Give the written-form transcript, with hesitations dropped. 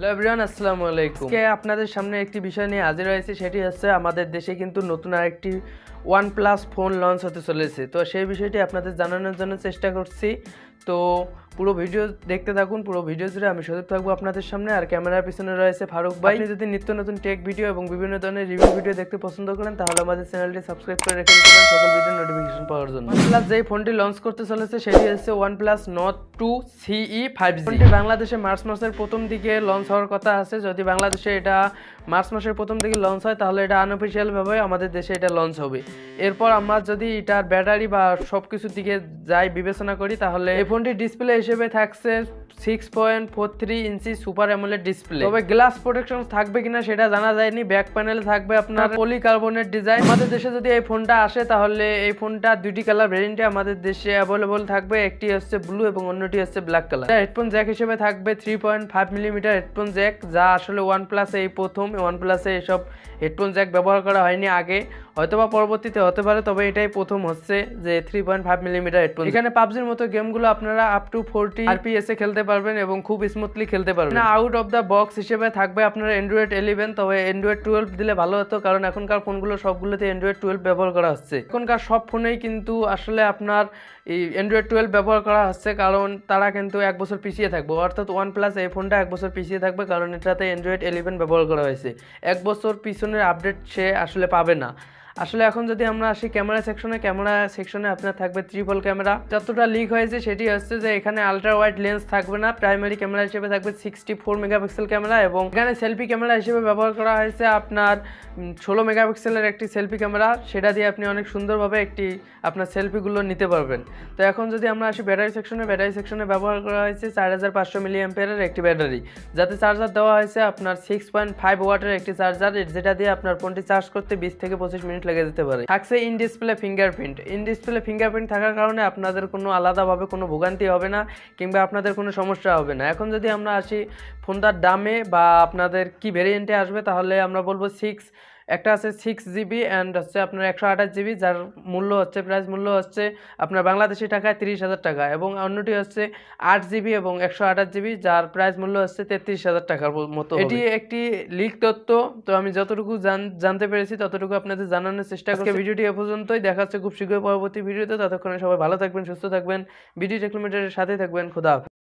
Hello everyone, আসসালামু আলাইকুম। আজকে আপনাদের সামনে একটি বিষয় নিয়ে হাজির হয়েছে, সেটি হচ্ছে আমাদের দেশে কিন্তু নতুন আরেকটি OnePlus ফোন লঞ্চ হতে চলেছে। তো সেই বিষয়টি আপনাদের জানানোর জন্য চেষ্টা করছি। তো পুরো ভিডিও দেখতে থাকুন। পুরো ভিডিও জুড়ে আমি শোধ থাকবো আপনাদের সামনে, আর ক্যামেরার পিছনে রয়েছে ফারুক ভাই। আপনি যদি নিত্য নতুন টেক ভিডিও এবং বিভিন্ন ধরনের রিভিউ ভিডিও দেখতে পছন্দ করেন তাহলে আমাদের চ্যানেলটি সাবস্ক্রাইব করে রেখে দিতে পারেন সকল ভিডিওর নোটিফিকেশন পাওয়ার জন্য। OnePlus যেই ফোনটি লঞ্চ করতে চলেছে সেটি হচ্ছে OnePlus Nord 2 CE 5G। ফোনটি বাংলাদেশে মার্চ মাসের প্রথম দিকে লঞ্চ হওয়ার কথা আছে। যদি বাংলাদেশে এটা মার্চ মাসের প্রথম দিকে লঞ্চ হয় তাহলে এটা আনঅফিসিয়ালভাবে আমাদের দেশে এটা লঞ্চ হবে। এরপর আমরা যদি এটার ব্যাটারি বা সব কিছুর দিকে যাই বিবেচনা করি তাহলে এই ফোনটির ডিসপ্লে হিসেবে থাকছে 6.43 ইঞ্চি সুপার অ্যামোলেড ডিসপ্লে। তবে গ্লাস প্রোটেকশন থাকবে কিনা সেটা জানা যায়নি। ব্যাক প্যানেলে থাকবে আপনার পলিকার্বনেট ডিজাইন। আমাদের দেশে যদি এই ফোনটা আসে তাহলে এই ফোনটা দুটি কালার ভেরিয়েন্টে আমাদের দেশে অ্যাভেলেবল থাকবে। একটি হচ্ছে ব্লু এবং অন্যটি হচ্ছে ব্ল্যাক কালার। হেডফোন জ্যাক হিসেবে থাকবে 3.5 মিলিমিটার হেডফোন জ্যাক, যা আসলে OnePlus এই প্রথম। OnePlus-এ এসব হেডফোন জ্যাক ব্যবহার করা হয়নি আগে, হয়তোবা পরবর্তীতে হতে পারে, তবে এটাই প্রথম হচ্ছে যে 3.5 মিলিমিটার হেডফোন। এখানে পাবজির মতো গেমগুলো আপনারা আপ টু 40 FPS এ খেলতে পারবেন এবং খুব স্মুথলি খেলতে পারবেন। আউট অফ দ্য বক্স হিসেবে থাকবে আপনার Android 11, তবে Android 12 দিলে ভালো হতো, কারণ এখনকার ফোনগুলো সবগুলোতে Android 12 ব্যবহার করা হচ্ছে। এখনকার সব ফোনেই কিন্তু আসলে আপনার এই Android 12 ব্যবহার করা হচ্ছে, কারণ তারা কিন্তু 1 বছর পিছিয়ে থাকবে। অর্থাৎ OnePlus এই ফোনটা 1 বছর পিছিয়ে থাকবে, কারণ এটাতে Android 11 ব্যবহার করা হয়েছে। 1 বছর পিছনের আপডেট সে আসলে পাবে না। আসলে এখন যদি আমরা আসি ক্যামেরা সেকশনে আপনার থাকবে ট্রিপল ক্যামেরা। যতটা লিক হয়েছে সেটি হচ্ছে যে এখানে আলট্রা ওয়াইড লেন্স থাকবে না। প্রাইমারি ক্যামেরা হিসেবে থাকবে 64 মেগাপিক্সেল ক্যামেরা, এবং এখানে সেলফি ক্যামেরা হিসেবে ব্যবহার করা হয়েছে আপনার 16 মেগাপিক্সেলের একটি সেলফি ক্যামেরা। সেটা দিয়ে আপনি অনেক সুন্দরভাবে আপনার সেলফিগুলো নিতে পারবেন। তো এখন যদি আমরা আসি ব্যাটারি সেকশনে ব্যবহার করা হয়েছে 4500 মিলি অ্যাম্পিয়ারের একটি ব্যাটারি, যাতে চার্জার দেওয়া হয়েছে আপনার 6.5 ওয়াটের একটি চার্জার, যেটা দিয়ে আপনার ফোনটি চার্জ করতে 20 থেকে 25 মিনিট লেগে যেতে পারে। থাকছে ইন ডিসপ্লে ফিঙ্গারপ্রিন্ট থাকার কারণে আপনাদের কোনো আলাদাভাবে কোনো ভোগান্তি হবে না, কিংবা আপনাদের কোনো সমস্যা হবে না। এখন যদি আমরা আসি ফোনটার দামে বা আপনাদের কি ভেরিয়েন্টে আসবে, তাহলে আমরা বলবো একটা আছে 6GB অ্যান্ড হচ্ছে আপনার 128GB, যার প্রাইস মূল্য হচ্ছে আপনার বাংলাদেশি টাকায় 30,000 টাকা, এবং অন্যটি হচ্ছে 8GB এবং 128GB, যার প্রাইস মূল্য হচ্ছে 33,000 টাকার মতো। এটি একটি লিক তথ্য, তো আমি যতটুকু জানতে পেরেছি ততটুকু আপনাদের জানানোর চেষ্টা করছি। ভিডিওটি এ পর্যন্তই, দেখা হচ্ছে খুব শীঘ্রই পরবর্তী ভিডিওতে। ততক্ষণে সবাই ভালো থাকবেন, সুস্থ থাকবেন, ভিডিও টেকনোমিটারের সাথে থাকবেন। খোদা হাফেজ।